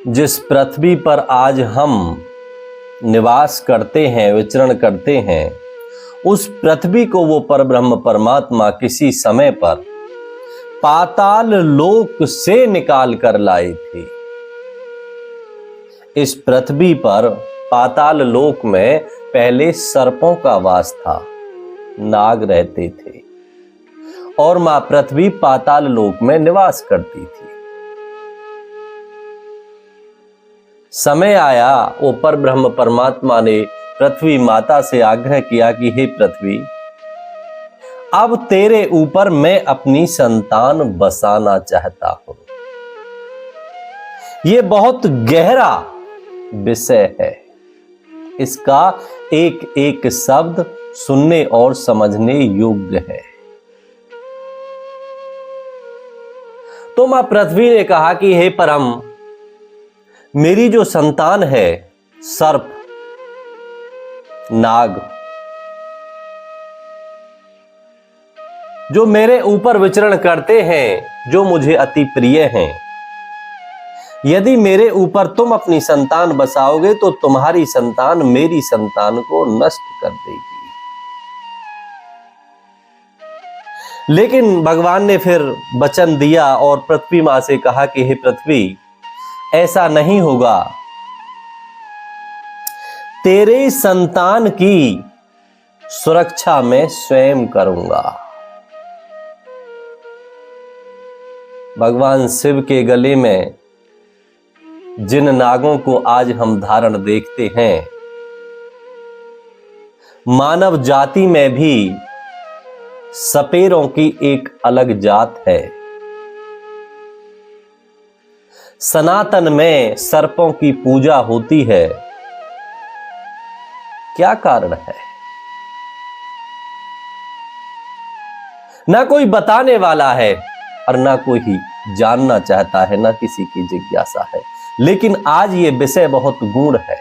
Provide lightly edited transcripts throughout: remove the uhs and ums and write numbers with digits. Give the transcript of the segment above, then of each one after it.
जिस पृथ्वी पर आज हम निवास करते हैं, विचरण करते हैं, उस पृथ्वी को वो परब्रह्म परमात्मा किसी समय पर पाताल लोक से निकाल कर लाए थे। इस पृथ्वी पर पाताल लोक में पहले सर्पों का वास था, नाग रहते थे और मां पृथ्वी पाताल लोक में निवास करती थी। समय आया, वो परब्रह्म परमात्मा ने पृथ्वी माता से आग्रह किया कि हे पृथ्वी, अब तेरे ऊपर मैं अपनी संतान बसाना चाहता हूं। यह बहुत गहरा विषय है, इसका एक एक शब्द सुनने और समझने योग्य है। तो मां पृथ्वी ने कहा कि हे परम, मेरी जो संतान है, सर्प, नाग, जो मेरे ऊपर विचरण करते हैं, जो मुझे अति प्रिय हैं, यदि मेरे ऊपर तुम अपनी संतान बसाओगे तो तुम्हारी संतान मेरी संतान को नष्ट कर देगी। लेकिन भगवान ने फिर वचन दिया और पृथ्वी मां से कहा कि हे पृथ्वी, ऐसा नहीं होगा, तेरे संतान की सुरक्षा मैं स्वयं करूंगा। भगवान शिव के गले में जिन नागों को आज हम धारण देखते हैं, मानव जाति में भी सपेरों की एक अलग जात है। सनातन में सर्पों की पूजा होती है। क्या कारण है? ना कोई बताने वाला है और ना कोई जानना चाहता है, ना किसी की जिज्ञासा है। लेकिन आज ये विषय बहुत गूढ़ है,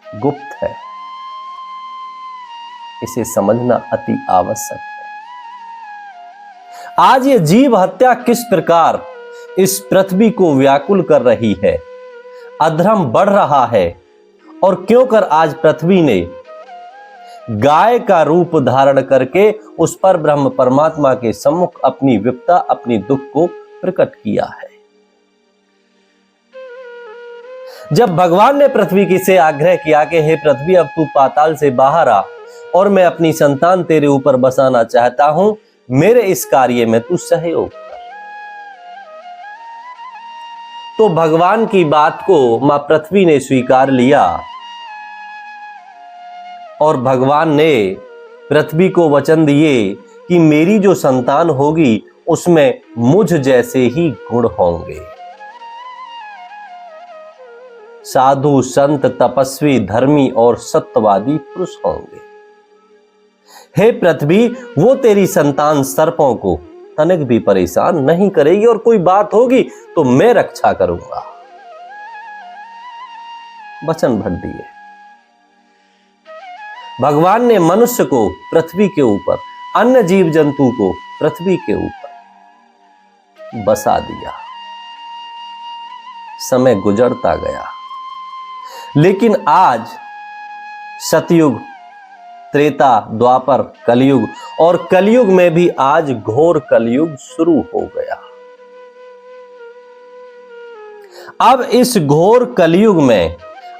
गुप्त है, इसे समझना अति आवश्यक है। आज ये जीव हत्या किस प्रकार इस पृथ्वी को व्याकुल कर रही है, अधर्म बढ़ रहा है, और क्यों कर आज पृथ्वी ने गाय का रूप धारण करके उस पर ब्रह्म परमात्मा के सम्मुख अपनी विपदा, अपनी दुख को प्रकट किया है। जब भगवान ने पृथ्वी की से आग्रह किया कि हे पृथ्वी, अब तू पाताल से बाहर आ और मैं अपनी संतान तेरे ऊपर बसाना चाहता हूं, मेरे इस कार्य में तू सहयोग कर। तो भगवान की बात को मां पृथ्वी ने स्वीकार लिया और भगवान ने पृथ्वी को वचन दिए कि मेरी जो संतान होगी उसमें मुझ जैसे ही गुण होंगे। साधु, संत, तपस्वी, धर्मी और सत्यवादी पुरुष होंगे। हे पृथ्वी, वो तेरी संतान सर्पों को तनिक भी परेशान नहीं करेगी और कोई बात होगी तो मैं रक्षा करूंगा। वचन भर दिए। भगवान ने मनुष्य को पृथ्वी के ऊपर, अन्य जीव जंतु को पृथ्वी के ऊपर बसा दिया। समय गुजरता गया, लेकिन आज सतयुग, त्रेता, द्वापर, कलयुग और कलयुग में भी आज घोर कलयुग शुरू हो गया। अब इस घोर कलयुग में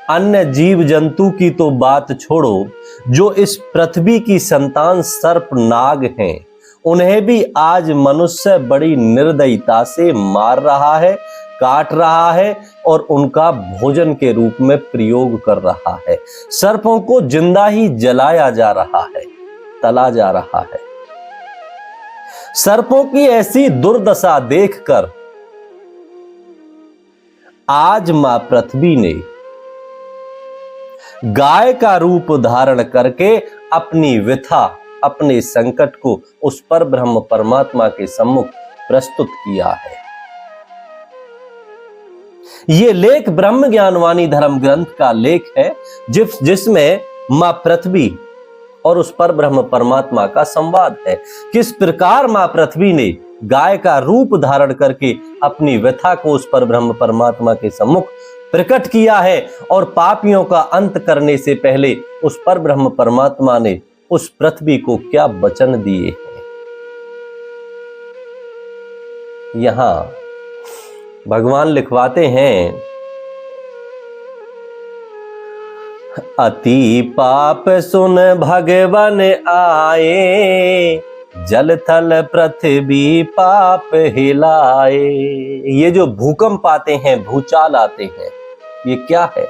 अन्य जीव जंतु की तो बात छोड़ो, जो इस पृथ्वी की संतान सर्प, नाग हैं, उन्हें भी आज मनुष्य बड़ी निर्दयता से मार रहा है, काट रहा है और उनका भोजन के रूप में प्रयोग कर रहा है। सर्पों को जिंदा ही जलाया जा रहा है, तला जा रहा है। सर्पों की ऐसी दुर्दशा देखकर आज मां पृथ्वी ने गाय का रूप धारण करके अपनी व्यथा, अपने संकट को उस पर ब्रह्म परमात्मा के सम्मुख प्रस्तुत किया है। ये लेख ब्रह्म ज्ञानवाणी धर्म ग्रंथ का लेख है, जिसमें मां पृथ्वी और उस पर ब्रह्म परमात्मा का संवाद है। किस प्रकार मां पृथ्वी ने गाय का रूप धारण करके अपनी व्यथा को उस पर ब्रह्म परमात्मा के सम्मुख प्रकट किया है और पापियों का अंत करने से पहले उस पर ब्रह्म परमात्मा ने उस पृथ्वी को क्या वचन दिए हैं। यहां भगवान लिखवाते हैं, अति पाप सुन भगवन आए, जल थल पृथ्वी पाप हिलाए। ये जो भूकंप आते हैं, भूचाल आते हैं, ये क्या है?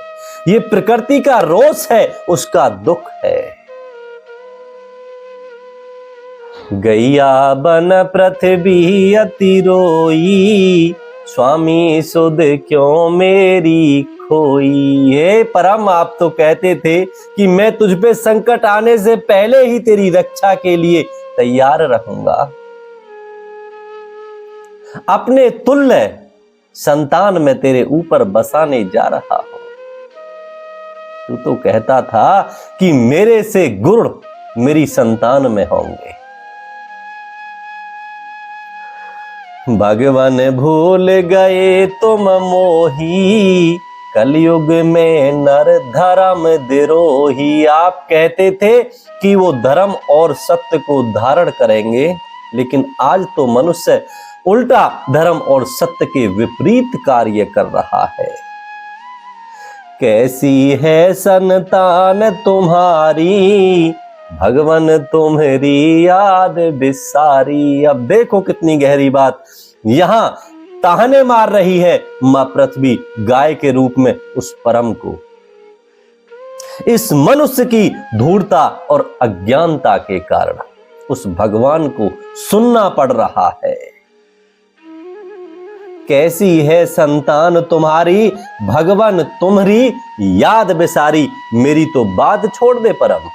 ये प्रकृति का रोष है, उसका दुख है। गैया बन पृथ्वी अति रोई, स्वामी सुध क्यों मेरी खोई। हे परम, आप तो कहते थे कि मैं तुझ पे संकट आने से पहले ही तेरी रक्षा के लिए तैयार रहूंगा। अपने तुल्य संतान में तेरे ऊपर बसाने जा रहा हूं। तू तो कहता था कि मेरे से गुण मेरी संतान में होंगे। भगवान भूल गए तुम मोही, कलयुग में नर धर्म द्रोही। आप कहते थे कि वो धर्म और सत्य को धारण करेंगे, लेकिन आज तो मनुष्य उल्टा धर्म और सत्य के विपरीत कार्य कर रहा है। कैसी है संतान तुम्हारी, भगवान तुम्हारी याद बिसारी। अब देखो कितनी गहरी बात यहां ताहने मार रही है मां पृथ्वी गाय के रूप में उस परम को। इस मनुष्य की धूर्तता और अज्ञानता के कारण उस भगवान को सुनना पड़ रहा है। कैसी है संतान तुम्हारी, भगवान तुम्हारी याद बिसारी। मेरी तो बात छोड़ दे परम,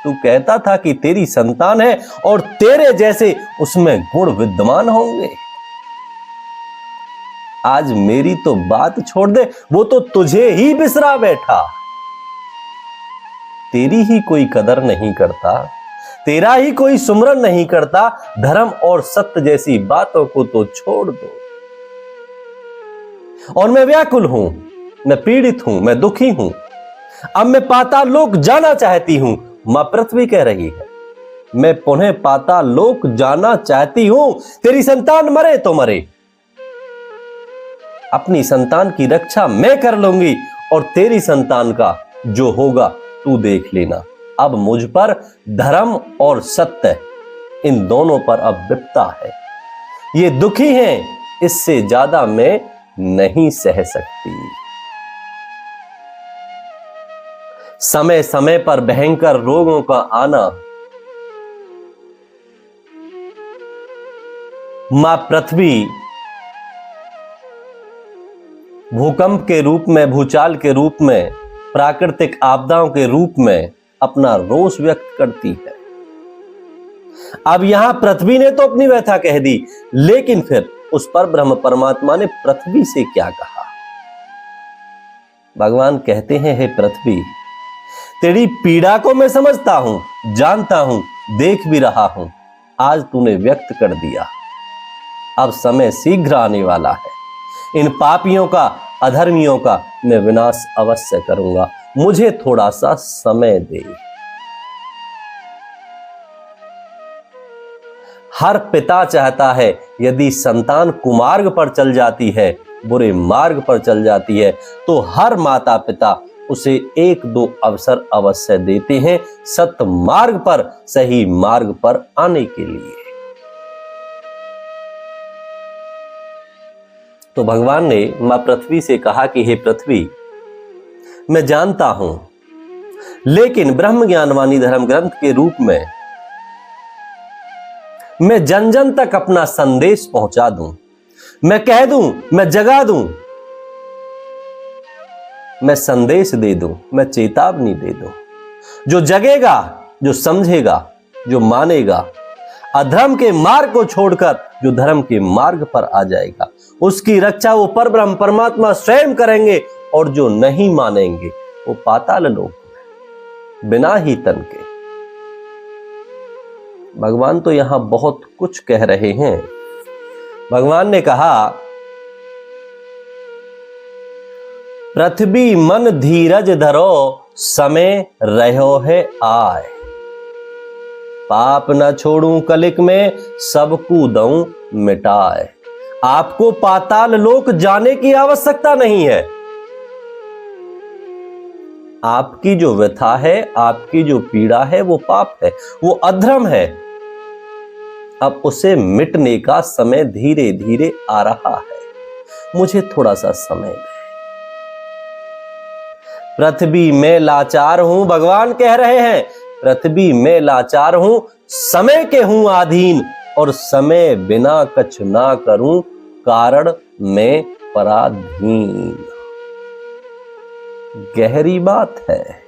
तू कहता था कि तेरी संतान है और तेरे जैसे उसमें गुण विद्यमान होंगे। आज मेरी तो बात छोड़ दे, वो तो तुझे ही बिसरा बैठा। तेरी ही कोई कदर नहीं करता, तेरा ही कोई सुमरन नहीं करता। धर्म और सत्य जैसी बातों को तो छोड़ दो। और मैं व्याकुल हूं, मैं पीड़ित हूं, मैं दुखी हूं। अब मैं पाताल लोक जाना चाहती हूं। मां पृथ्वी कह रही है, मैं पुनः पाताल लोक जाना चाहती हूं। तेरी संतान मरे तो मरे, अपनी संतान की रक्षा मैं कर लूंगी और तेरी संतान का जो होगा तू देख लेना। अब मुझ पर धर्म और सत्य, इन दोनों पर अब विपदा है। ये दुखी हैं, इससे ज्यादा मैं नहीं सह सकती। समय समय पर भयंकर रोगों का आना, मां पृथ्वी भूकंप के रूप में, भूचाल के रूप में, प्राकृतिक आपदाओं के रूप में अपना रोष व्यक्त करती है। अब यहां पृथ्वी ने तो अपनी व्यथा कह दी, लेकिन फिर उस पर ब्रह्म परमात्मा ने पृथ्वी से क्या कहा? भगवान कहते हैं, हे पृथ्वी, तेरी पीड़ा को मैं समझता हूं, जानता हूं, देख भी रहा हूं। आज तूने व्यक्त कर दिया, अब समय शीघ्र आने वाला है। इन पापियों का, अधर्मियों का मैं विनाश अवश्य करूंगा। मुझे थोड़ा सा समय दे। हर पिता चाहता है यदि संतान कुमार्ग पर चल जाती है, बुरे मार्ग पर चल जाती है, तो हर माता पिता उसे एक दो अवसर अवश्य देते हैं सत्य मार्ग पर, सही मार्ग पर आने के लिए। तो भगवान ने मां पृथ्वी से कहा कि हे पृथ्वी, मैं जानता हूं, लेकिन ब्रह्म ज्ञानवाणी धर्म ग्रंथ के रूप में मैं जन जन तक अपना संदेश पहुंचा दूं, मैं कह दूं, मैं जगा दूं, मैं संदेश दे दूं, मैं चेतावनी दे दूं। जो जगेगा, जो समझेगा, जो मानेगा, अधर्म के मार्ग को छोड़कर जो धर्म के मार्ग पर आ जाएगा, उसकी रक्षा वो परब्रह्म परमात्मा स्वयं करेंगे। और जो नहीं मानेंगे वो पाताल लोक में बिना ही तन के। भगवान तो यहां बहुत कुछ कह रहे हैं। भगवान ने कहा पृथ्वी मन धीरज धरो, समय रहो है आए। पाप न छोड़ूं कलिक में, सबको दऊं मिटाए। आपको पाताल लोक जाने की आवश्यकता नहीं है। आपकी जो व्यथा है, आपकी जो पीड़ा है, वो पाप है, वो अधर्म है। अब उसे मिटने का समय धीरे धीरे आ रहा है। मुझे थोड़ा सा समय दे। पृथ्वी में लाचार हूं, भगवान कह रहे हैं, पृथ्वी में लाचार हूं, समय के हूं आधीन, और समय बिना कछ ना करूं, कारण में पराधीन। गहरी बात है।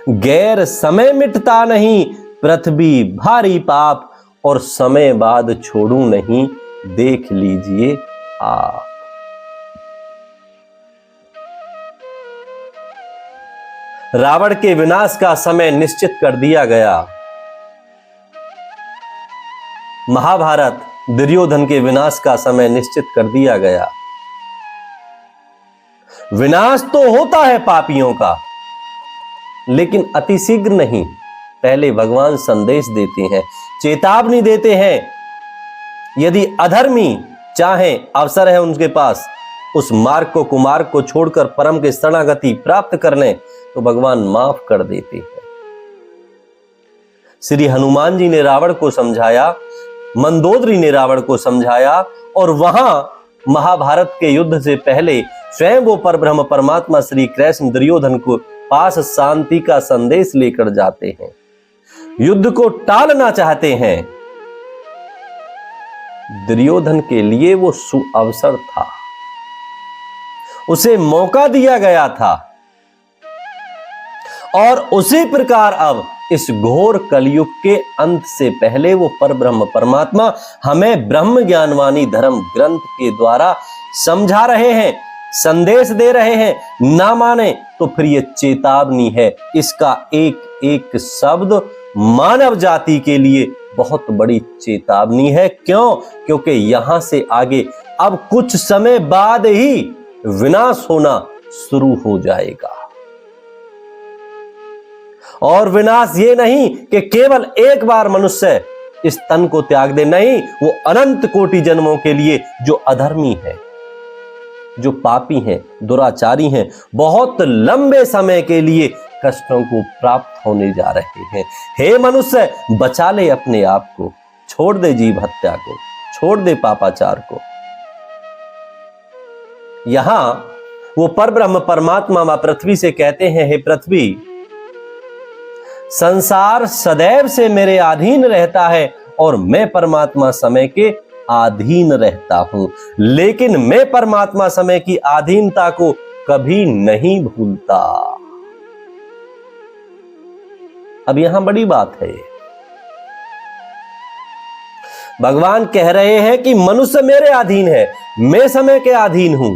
गैर समय मिटता नहीं, पृथ्वी भारी पाप, और समय बाद छोड़ू नहीं, देख लीजिए आप। रावण के विनाश का समय निश्चित कर दिया गया। महाभारत दुर्योधन के विनाश का समय निश्चित कर दिया गया। विनाश तो होता है पापियों का, लेकिन अतिशीघ्र नहीं। पहले भगवान संदेश देते हैं, चेतावनी देते हैं। यदि अधर्मी चाहे, अवसर है उनके पास, उस मार्ग को, कुमार्ग को छोड़कर परम के शरणागति प्राप्त कर लें, तो भगवान माफ कर देते हैं। श्री हनुमान जी ने रावण को समझाया, मंदोदरी ने रावण को समझाया, और वहां महाभारत के युद्ध से पहले स्वयं वो परब्रह्म परमात्मा श्री कृष्ण दुर्योधन को पास शांति का संदेश लेकर जाते हैं। युद्ध को टालना चाहते हैं। दुर्योधन के लिए वो सुअवसर था, उसे मौका दिया गया था। और उसी प्रकार अब इस घोर कलयुग के अंत से पहले वो परब्रह्म परमात्मा हमें ब्रह्म ज्ञानवाणी धर्म ग्रंथ के द्वारा समझा रहे हैं, संदेश दे रहे हैं। ना माने तो फिर ये चेतावनी है। इसका एक एक शब्द मानव जाति के लिए बहुत बड़ी चेतावनी है। क्यों? क्योंकि यहां से आगे अब कुछ समय बाद ही विनाश होना शुरू हो जाएगा। और विनाश ये नहीं कि केवल एक बार मनुष्य इस तन को त्याग दे, नहीं, वो अनंत कोटि जन्मों के लिए जो अधर्मी है, जो पापी हैं, दुराचारी हैं, बहुत लंबे समय के लिए कष्टों को प्राप्त होने जा रहे हैं। हे मनुष्य, बचा ले अपने आप को, छोड़ दे जीव हत्या को, छोड़ दे पापाचार को। यहां वो परब्रह्म परमात्मा मां पृथ्वी से कहते हैं, हे पृथ्वी, संसार सदैव से मेरे अधीन रहता है और मैं परमात्मा समय के अधीन रहता हूं, लेकिन मैं परमात्मा समय की अधीनता को कभी नहीं भूलता। अब यहां बड़ी बात है। भगवान कह रहे हैं कि मनुष्य मेरे अधीन है, मैं समय के अधीन हूं।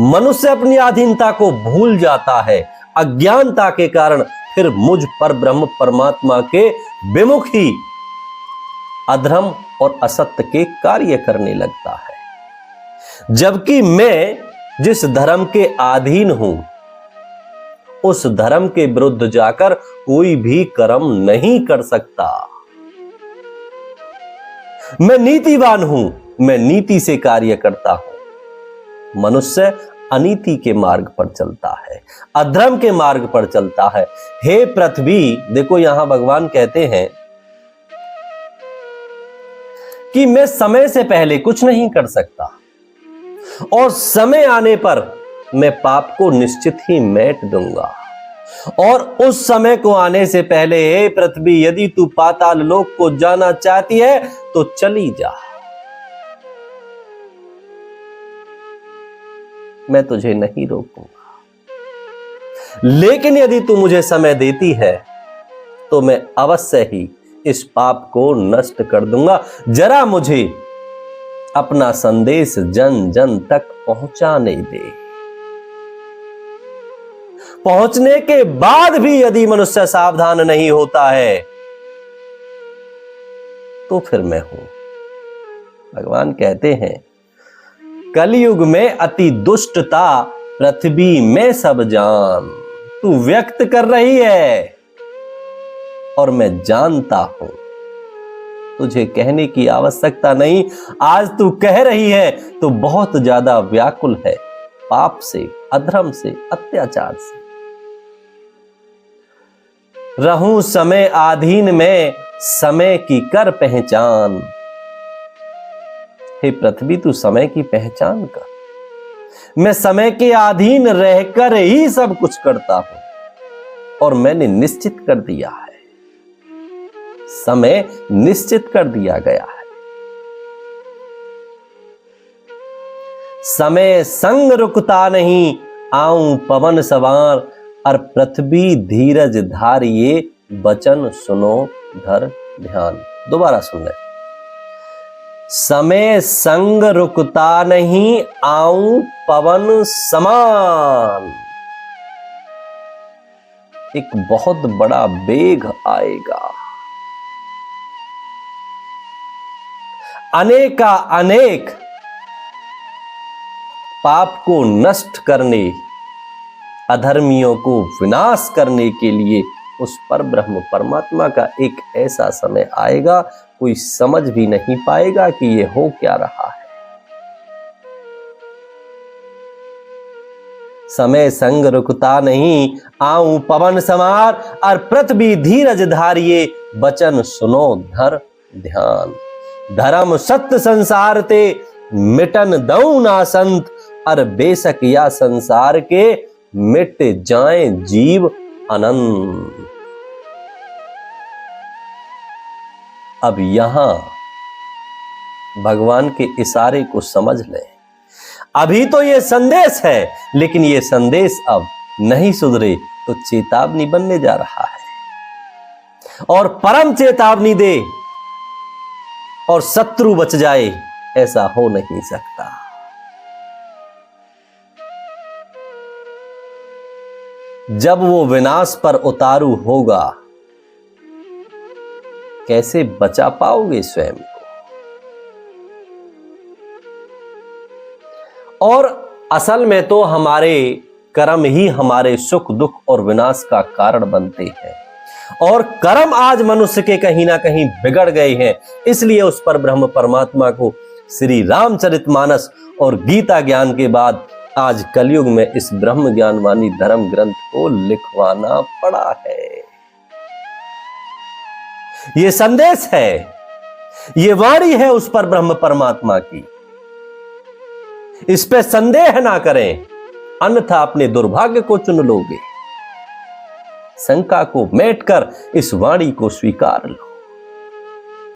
मनुष्य अपनी अधीनता को भूल जाता है, अज्ञानता के कारण फिर मुझ पर ब्रह्म परमात्मा के विमुख ही अधर्म और असत्य के कार्य करने लगता है। जबकि मैं जिस धर्म के अधीन हूं, उस धर्म के विरुद्ध जाकर कोई भी कर्म नहीं कर सकता। मैं नीतिवान हूं, मैं नीति से कार्य करता हूं। मनुष्य अनीति के मार्ग पर चलता है, अधर्म के मार्ग पर चलता है। हे पृथ्वी, देखो यहां भगवान कहते हैं कि मैं समय से पहले कुछ नहीं कर सकता, और समय आने पर मैं पाप को निश्चित ही मेट दूंगा। और उस समय को आने से पहले हे पृथ्वी, यदि तू पाताल लोक को जाना चाहती है तो चली जा, मैं तुझे नहीं रोकूंगा। लेकिन यदि तू मुझे समय देती है तो मैं अवश्य ही इस पाप को नष्ट कर दूंगा। जरा मुझे अपना संदेश जन जन तक पहुंचाने दे। पहुंचने के बाद भी यदि मनुष्य सावधान नहीं होता है तो फिर मैं हूं। भगवान कहते हैं कलयुग में अति दुष्टता पृथ्वी में सब जान। तू व्यक्त कर रही है और मैं जानता हूं, तुझे कहने की आवश्यकता नहीं। आज तू कह रही है तो बहुत ज्यादा व्याकुल है पाप से, अधर्म से, अत्याचार से। रहूं समय आधीन में, समय की कर पहचान। हे पृथ्वी, तू समय की पहचान कर। मैं समय के अधीन रहकर ही सब कुछ करता हूं और मैंने निश्चित कर दिया है, समय निश्चित कर दिया गया है। समय संग रुकता नहीं, आऊं पवन सवार। और पृथ्वी धीरज धारिये, वचन सुनो धर ध्यान। दोबारा सुन ले। समय संग रुकता नहीं, आऊं पवन समान। एक बहुत बड़ा वेग आएगा, अनेका अनेक पाप को नष्ट करने, अधर्मियों को विनाश करने के लिए उस पर ब्रह्म परमात्मा का एक ऐसा समय आएगा, कोई समझ भी नहीं पाएगा कि ये हो क्या रहा है। समय संग रुकता नहीं, आऊं पवन समार। और पृथ्वी धीरज धारिये, वचन सुनो धर ध्यान। धर्म सत्य संसार ते, मिटन दऊ ना संत। और बेशक या संसार के, मिट जाएं जीव अनंत। अब यहां भगवान के इशारे को समझ लें। अभी तो ये संदेश है, लेकिन ये संदेश अब नहीं सुधरे तो चेतावनी बनने जा रहा है। और परम चेतावनी दे और शत्रु बच जाए, ऐसा हो नहीं सकता। जब वो विनाश पर उतारू होगा, कैसे बचा पाओगे स्वयं को? और असल में तो हमारे कर्म ही हमारे सुख दुख और विनाश का कारण बनते हैं। और कर्म आज मनुष्य के कहीं ना कहीं बिगड़ गए हैं। इसलिए उस पर ब्रह्म परमात्मा को श्री रामचरितमानस और गीता ज्ञान के बाद आज कलयुग में इस ब्रह्म ज्ञानवाणी धर्म ग्रंथ को लिखवाना पड़ा है। ये संदेश है, ये वाणी है उस पर ब्रह्म परमात्मा की। इस पे संदेह ना करें, अन्यथा अपने दुर्भाग्य को चुन लोगे। शंका को मेट कर इस वाणी को स्वीकार लो।